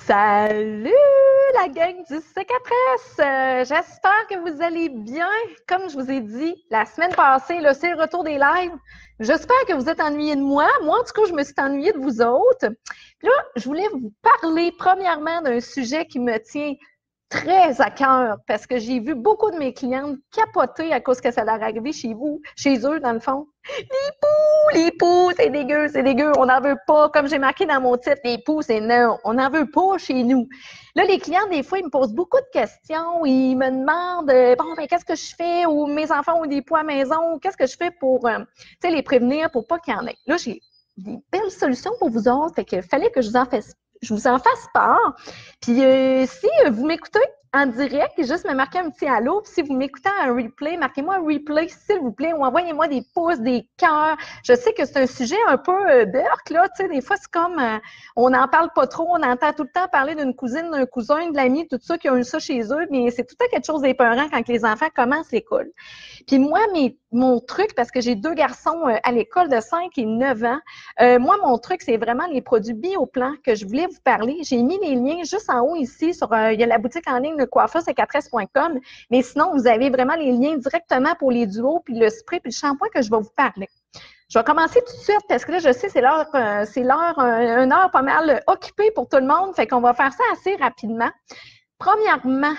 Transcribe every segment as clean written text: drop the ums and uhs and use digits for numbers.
Salut la gang du C4S! J'espère que vous allez bien. Comme je vous ai dit la semaine passée, là, c'est le retour des lives. J'espère que vous êtes ennuyés de moi. Moi, en tout cas, je me suis ennuyée de vous autres. Puis là, je voulais vous parler premièrement d'un sujet qui me tient très à cœur parce que j'ai vu beaucoup de mes clientes capoter à cause que ça leur arrivé chez vous, chez eux, dans le fond. Les poux, c'est dégueu, on n'en veut pas. Comme j'ai marqué dans mon titre, les poux, c'est non, on n'en veut pas chez nous. Là, les clients, des fois, ils me posent beaucoup de questions. Ils me demandent, bon, ben, qu'est-ce que je fais? Ou mes enfants ont des poux à la maison, qu'est-ce que je fais pour, les prévenir pour pas qu'il y en ait? Là, j'ai des belles solutions pour vous autres. Fait que fallait que je vous en fasse part. Puis, si vous m'écoutez en direct, juste me marquer un petit allô. Puis si vous m'écoutez en replay, marquez-moi un replay, s'il vous plaît, ou envoyez-moi des pouces, des cœurs. Je sais que c'est un sujet un peu burk, là. Tu sais, des fois, c'est comme on n'en parle pas trop, on entend tout le temps parler d'une cousine, d'un cousin, de l'ami, tout ça, qui ont eu ça chez eux, mais c'est tout le temps quelque chose d'épeurant quand les enfants commencent l'école. Puis moi, mon truc, parce que j'ai deux garçons à l'école de 5 et 9 ans, moi, mon truc, c'est vraiment les produits Bioplan que je voulais vous parler. J'ai mis les liens juste en haut ici, il y a la boutique en ligne de coiffeuse4s.com, mais sinon, vous avez vraiment les liens directement pour les duos, puis le spray, puis le shampoing que je vais vous parler. Je vais commencer tout de suite parce que là, je sais, c'est l'heure, une heure pas mal occupée pour tout le monde, fait qu'on va faire ça assez rapidement. Premièrement,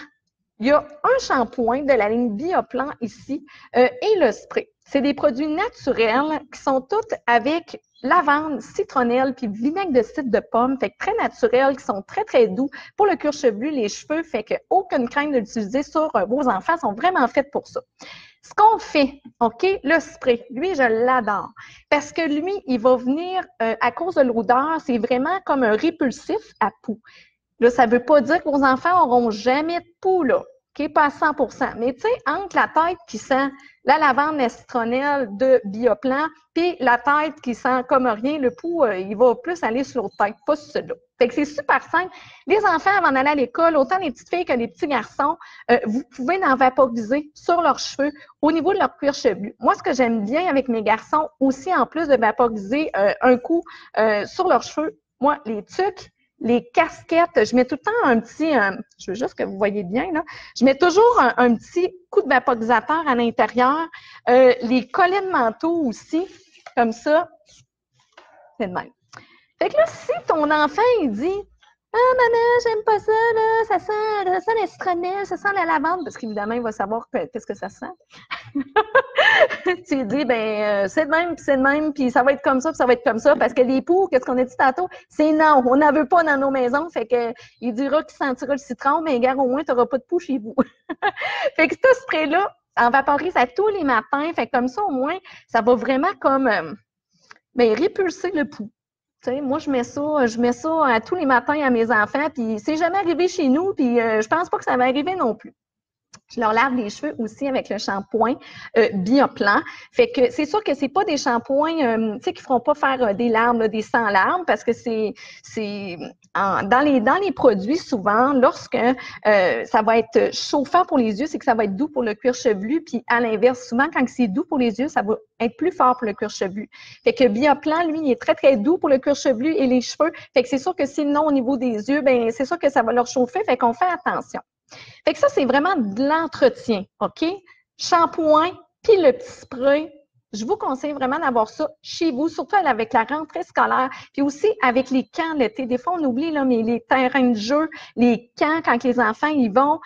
il y a un shampoing de la ligne Bioplan ici et le spray. C'est des produits naturels qui sont tous avec lavande, citronnelle puis vinaigre de cidre de pomme, fait que très naturels, qui sont très, très doux pour le cuir chevelu, les cheveux, fait qu'aucune crainte de l'utiliser sur vos enfants, sont vraiment faits pour ça. Ce qu'on fait, OK, le spray, lui, je l'adore parce que lui, il va venir, à cause de l'odeur, c'est vraiment comme un répulsif à poux. Là, ça ne veut pas dire que vos enfants n'auront jamais de poux, là. OK, pas à 100%. Mais tu sais, entre la tête qui sent la lavande, la citronnelle de Bioplan, puis la tête qui sent comme rien, le poux, il va plus aller sur l'autre tête, pas sur celui-là. Fait que c'est super simple. Les enfants, avant d'aller à l'école, autant les petites filles que les petits garçons, vous pouvez en vaporiser sur leurs cheveux, au niveau de leur cuir chevelu. Moi, ce que j'aime bien avec mes garçons, aussi en plus de vaporiser un coup sur leurs cheveux, moi, les tucs, les casquettes, je mets tout le temps un petit, je veux juste que vous voyez bien, là, je mets toujours un petit coup de vaporisateur à l'intérieur. Les collets de manteau aussi, comme ça, c'est le même. Fait que là, si ton enfant, il dit « Ah, maman, j'aime pas ça, là, ça sent la citronnelle, ça sent la lavande », parce qu'évidemment, il va savoir qu'est-ce que ça sent. Tu lui dis, ben, c'est de même, puis ça va être comme ça, puis ça va être comme ça, parce que les poux, qu'est-ce qu'on a dit tantôt? C'est non, on n'en veut pas dans nos maisons, fait que il dira qu'il sentira le citron, mais gars, au moins, tu n'auras pas de poux chez vous. Fait que ce spray-là, on vaporise à tous les matins, fait que comme ça, au moins, ça va vraiment comme, répulser le poux. Tu sais, moi, je mets ça à tous les matins à mes enfants, puis c'est jamais arrivé chez nous, puis je pense pas que ça va arriver non plus. Je leur lave les cheveux aussi avec le shampoing Bioplan. Fait que c'est sûr que c'est pas des shampoings, tu sais, qui feront pas faire des larmes, là, des sans larmes, parce que dans les produits souvent, lorsque ça va être chauffant pour les yeux, c'est que ça va être doux pour le cuir chevelu. Puis à l'inverse, souvent quand c'est doux pour les yeux, ça va être plus fort pour le cuir chevelu. Fait que Bioplan, lui, il est très très doux pour le cuir chevelu et les cheveux. Fait que c'est sûr que sinon au niveau des yeux, ben c'est sûr que ça va leur chauffer. Fait qu'on fait attention. Fait que ça, c'est vraiment de l'entretien, OK? Shampoing, puis le petit spray. Je vous conseille vraiment d'avoir ça chez vous, surtout avec la rentrée scolaire, puis aussi avec les camps l'été. Des fois, on oublie, là, mais les terrains de jeu, les camps, quand les enfants y vont,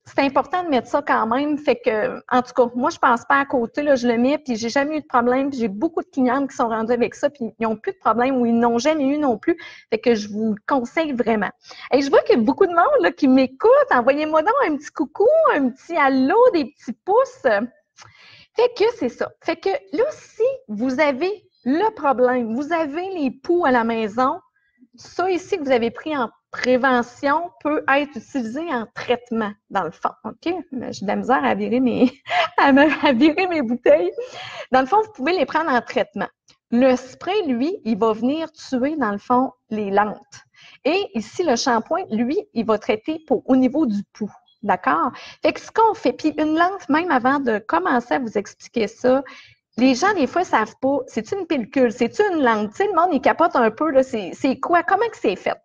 c'est important de mettre ça quand même. Fait que, en tout cas, moi, je passe pas à côté, là, je le mets, puis j'ai jamais eu de problème. Puis j'ai beaucoup de clientes qui sont rendues avec ça, puis ils n'ont plus de problème ou ils n'ont jamais eu non plus. Fait que je vous le conseille vraiment. Et je vois qu'il y a beaucoup de monde là, qui m'écoute. Envoyez-moi donc un petit coucou, un petit allô, des petits pouces. Fait que c'est ça. Fait que là, si vous avez le problème, vous avez les poux à la maison, ça ici que vous avez pris en prévention peut être utilisé en traitement, dans le fond. OK? J'ai de la misère à virer à virer mes bouteilles. Dans le fond, vous pouvez les prendre en traitement. Le spray, lui, il va venir tuer, dans le fond, les lentes. Et ici, le shampoing, lui, il va traiter au niveau du poux. D'accord? Fait que ce qu'on fait, puis une lente, même avant de commencer à vous expliquer ça, les gens, des fois, ne savent pas, c'est-tu une pellicule, c'est-tu une lente? Tu sais, le monde, il capote un peu, là, c'est quoi? Comment que c'est fait?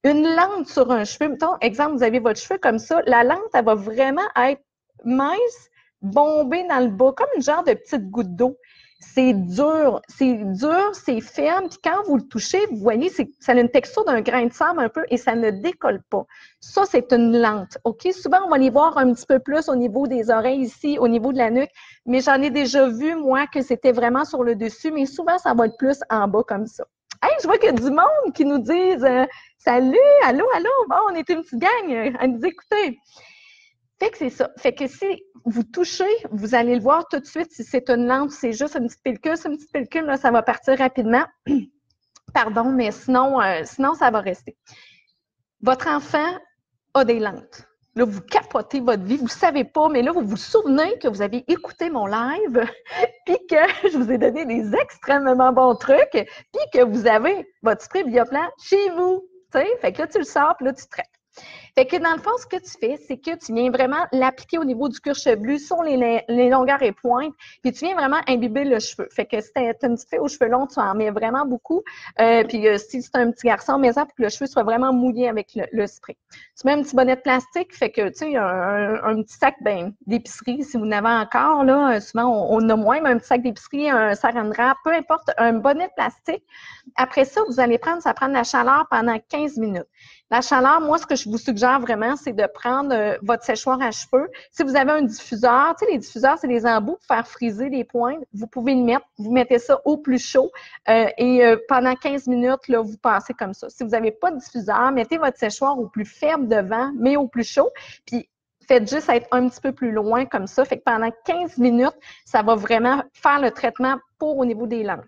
Une lente sur un cheveu, mettons, exemple, vous avez votre cheveu comme ça, la lente, elle va vraiment être mince, bombée dans le bas, comme une genre de petite goutte d'eau. C'est dur, c'est ferme, puis quand vous le touchez, vous voyez, ça a une texture d'un grain de sable un peu et ça ne décolle pas. Ça, c'est une lente, OK? Souvent, on va les voir un petit peu plus au niveau des oreilles ici, au niveau de la nuque, mais j'en ai déjà vu, moi, que c'était vraiment sur le dessus, mais souvent, ça va être plus en bas comme ça. Hey, je vois qu'il y a du monde qui nous disent salut, allô, allô, bon, on est une petite gang à nous écouter. Fait que c'est ça. Fait que si vous touchez, vous allez le voir tout de suite si c'est une lampe, c'est juste une petite pellicule. C'est une petite pellicule, là, ça va partir rapidement. Pardon, mais sinon, ça va rester. Votre enfant a des lentes. Là, vous capotez votre vie, vous ne savez pas, mais là, vous vous souvenez que vous avez écouté mon live, puis que je vous ai donné des extrêmement bons trucs, puis que vous avez votre spray Bioplan chez vous. T'sais? Fait que là, tu le sors, puis là, tu traites. Fait que dans le fond, ce que tu fais, c'est que tu viens vraiment l'appliquer au niveau du cuir chevelu sur les longueurs et pointes, puis tu viens vraiment imbiber le cheveu. Fait que si tu as une petite fille aux cheveux longs, tu en mets vraiment beaucoup. Puis si c'est un petit garçon, mets ça pour que le cheveu soit vraiment mouillé avec le spray. Tu mets un petit bonnet de plastique, fait que tu sais, un petit sac d'épicerie, si vous en avez encore, là, souvent on a moins, mais un petit sac d'épicerie, un saran wrap, peu importe, un bonnet de plastique. Après ça, vous allez ça prend de la chaleur pendant 15 minutes. La chaleur, moi, ce que je vous suggère vraiment, c'est de prendre votre séchoir à cheveux. Si vous avez un diffuseur, tu sais, les diffuseurs, c'est des embouts pour faire friser les pointes. Vous pouvez le mettre, vous mettez ça au plus chaud pendant 15 minutes, là, vous passez comme ça. Si vous n'avez pas de diffuseur, mettez votre séchoir au plus faible devant, mais au plus chaud, puis faites juste être un petit peu plus loin comme ça. Fait que pendant 15 minutes, ça va vraiment faire le traitement pour au niveau des lentes.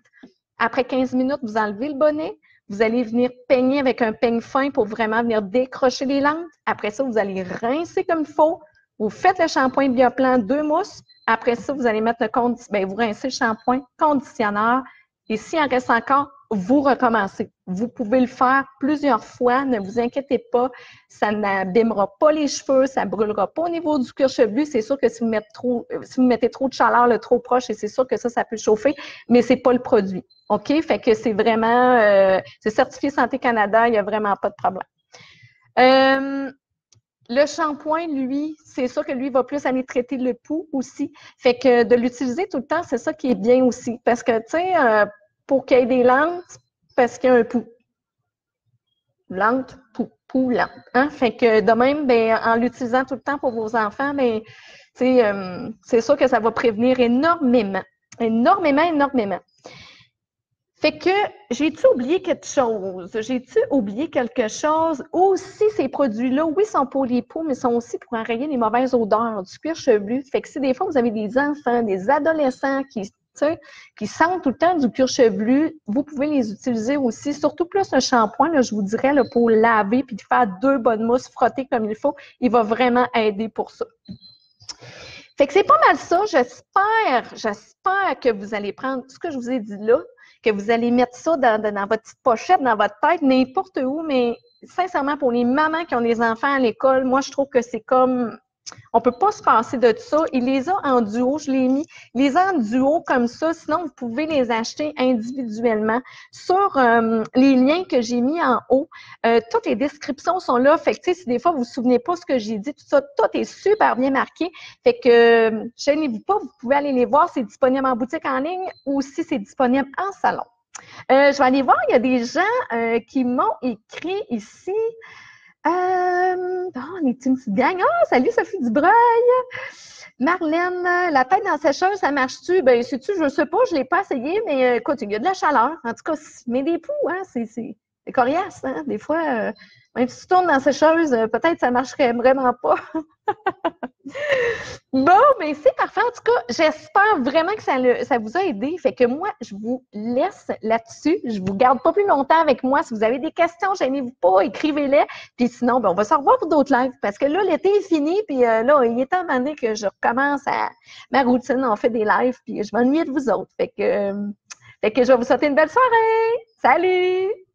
Après 15 minutes, vous enlevez le bonnet. Vous allez venir peigner avec un peigne fin pour vraiment venir décrocher les lentes. Après ça, vous allez rincer comme il faut. Vous faites le shampoing Bioplan 2 mousses. Après ça, vous allez mettre vous rincez le shampoing conditionneur. Et s'il en reste encore, vous recommencez. Vous pouvez le faire plusieurs fois. Ne vous inquiétez pas. Ça n'abîmera pas les cheveux. Ça ne brûlera pas au niveau du cuir chevelu. C'est sûr que si vous mettez trop de chaleur, trop proche, et c'est sûr que ça peut chauffer, mais c'est pas le produit. OK? Fait que c'est vraiment, c'est certifié Santé Canada, il n'y a vraiment pas de problème. Le shampoing, lui, c'est sûr que lui va plus aller traiter le pouls aussi. Fait que de l'utiliser tout le temps, c'est ça qui est bien aussi. Parce que, tu sais, pour qu'il y ait des lentes, parce qu'il y a un pouls. Lente, pouls, lente. Hein? Fait que de même, en l'utilisant tout le temps pour vos enfants, c'est sûr que ça va prévenir énormément. Énormément, énormément. Fait que, j'ai-tu oublié quelque chose? J'ai-tu oublié quelque chose? Aussi, ces produits-là, oui, sont pour les peaux, mais sont aussi pour enrayer les mauvaises odeurs du cuir chevelu. Fait que si des fois, vous avez des enfants, des adolescents qui sentent tout le temps du cuir chevelu, vous pouvez les utiliser aussi. Surtout plus un shampoing, là, je vous dirais, là, pour laver puis de faire 2 bonnes mousses frottées comme il faut. Il va vraiment aider pour ça. Fait que c'est pas mal ça. J'espère que vous allez prendre tout ce que je vous ai dit là, que vous allez mettre ça dans votre petite pochette, dans votre tête, n'importe où, mais sincèrement, pour les mamans qui ont des enfants à l'école, moi, je trouve que c'est comme... On ne peut pas se passer de ça. Il les a en duo, je l'ai mis. Il les a en duo comme ça. Sinon, vous pouvez les acheter individuellement sur les liens que j'ai mis en haut. Toutes les descriptions sont là. Fait que, si des fois, vous ne vous souvenez pas ce que j'ai dit, tout ça, tout est super bien marqué. Fait que, gênez-vous pas, vous pouvez aller les voir. C'est disponible en boutique en ligne ou si c'est disponible en salon. Je vais aller voir, il y a des gens qui m'ont écrit ici. On est une petite gang. Ah, salut Sophie Dubreuil! Marlène, la tête dans la sécheuse, ça marche-tu? Ben, sais-tu, je sais pas, je l'ai pas essayé, mais écoute, il y a de la chaleur. En tout cas, mais des poux, hein, c'est coriace, hein? Des fois, même si tu tournes dans la sécheuse, peut-être ça marcherait vraiment pas. Bon, mais c'est parfait. En tout cas, j'espère vraiment que ça vous a aidé. Fait que moi, je vous laisse là-dessus. Je vous garde pas plus longtemps avec moi. Si vous avez des questions, gênez-vous pas, écrivez-les. Puis sinon, on va se revoir pour d'autres lives. Parce que là, l'été est fini. Puis là, il est temps donné que je recommence ma routine. On fait des lives. Puis je m'ennuie de vous autres. Fait que je vais vous souhaiter une belle soirée. Salut!